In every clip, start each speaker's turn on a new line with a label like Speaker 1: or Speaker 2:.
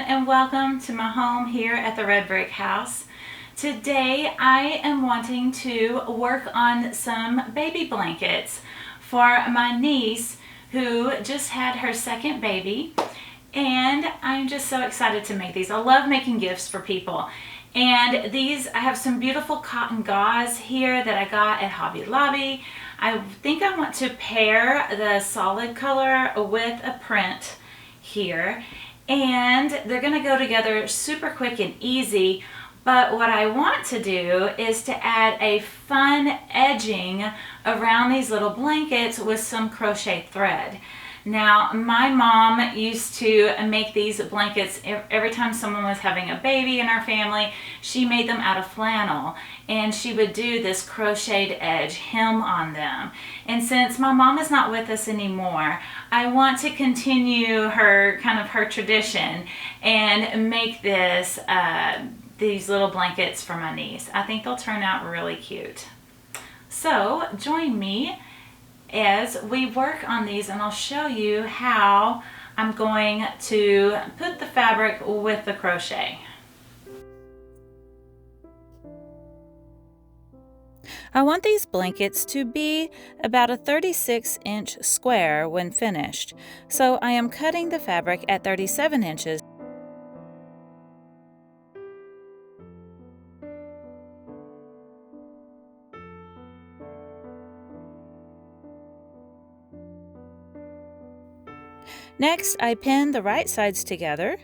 Speaker 1: and welcome to my home here at the Red Brick House. Today I am wanting to work on some baby blankets for my niece who just had her second baby, and I'm just so excited to make these. I love making gifts for people. And these, I have some beautiful cotton gauze here that I got at Hobby Lobby. I think I want to pair the solid color with a print here, and they're going to go together super quick and easy. But what I want to do is to add a fun edging around these little blankets with some crochet thread. Now, my mom used to make these blankets every time someone was having a baby in our family. She made them out of flannel, and she would do this crocheted edge hem on them. And since my mom is not with us anymore, I want to continue her tradition and make these little blankets for my niece. I think they'll turn out really cute. So join me as we work on these, and I'll show you how I'm going to put the fabric with the crochet. I want these blankets to be about a 36-inch square when finished, so I am cutting the fabric at 37 inches. Next, I pin the right sides together,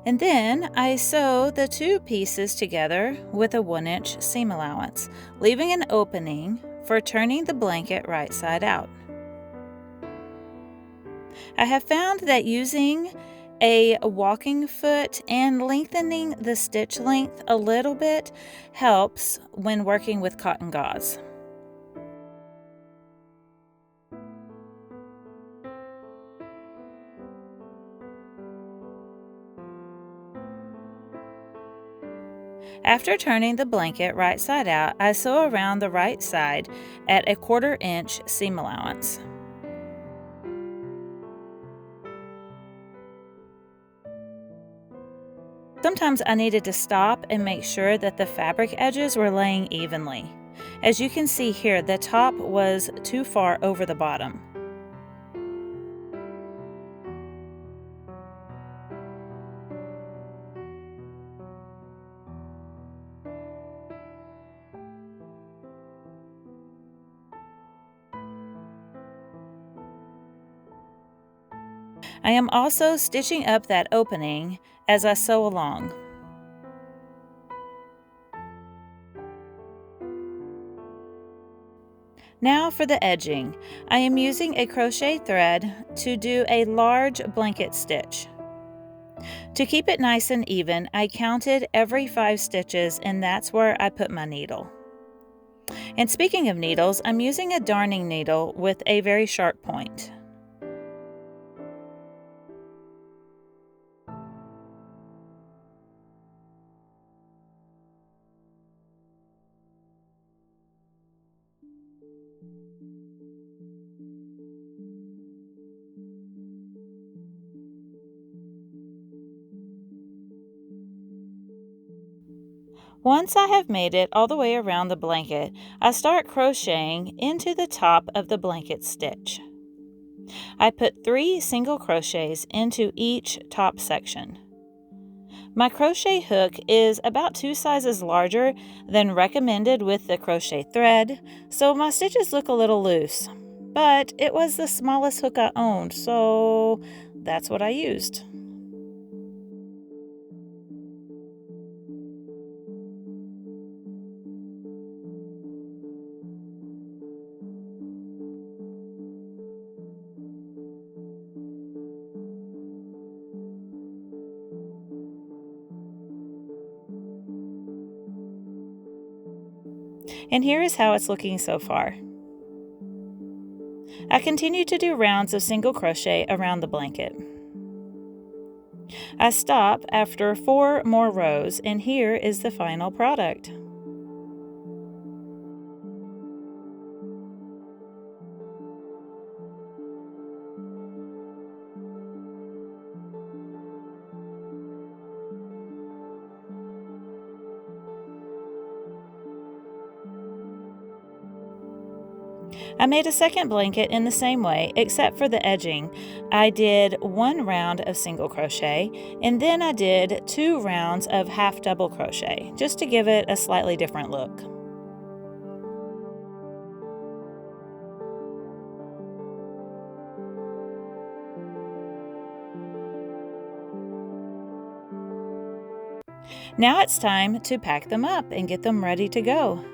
Speaker 1: and then I sew the two pieces together with a 1-inch seam allowance, leaving an opening for turning the blanket right side out. I have found that using a walking foot and lengthening the stitch length a little bit helps when working with cotton gauze. After turning the blanket right side out, I sew around the right side at a 1/4 inch seam allowance. Sometimes I needed to stop and make sure that the fabric edges were laying evenly. As you can see here, the top was too far over the bottom. I am also stitching up that opening as I sew along. Now for the edging. I am using a crochet thread to do a large blanket stitch. To keep it nice and even, I counted every 5 stitches, and that's where I put my needle. And speaking of needles, I'm using a darning needle with a very sharp point. Once I have made it all the way around the blanket, I start crocheting into the top of the blanket stitch. I put 3 single crochets into each top section. My crochet hook is about 2 sizes larger than recommended with the crochet thread, so my stitches look a little loose. But it was the smallest hook I owned, so that's what I used. And here is how it's looking so far. I continue to do rounds of single crochet around the blanket. I stop after 4 more rows, and here is the final product. I made a second blanket in the same way, except for the edging. I did 1 round of single crochet, and then I did 2 rounds of half double crochet, just to give it a slightly different look. Now it's time to pack them up and get them ready to go.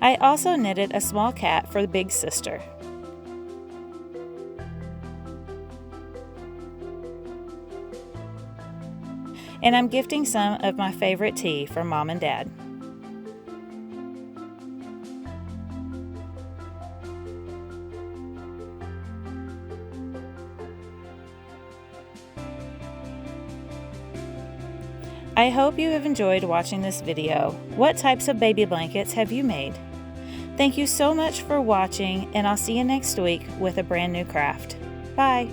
Speaker 1: I also knitted a small cat for the big sister. And I'm gifting some of my favorite tea for Mom and Dad. I hope you have enjoyed watching this video. What types of baby blankets have you made? Thank you so much for watching, and I'll see you next week with a brand new craft. Bye!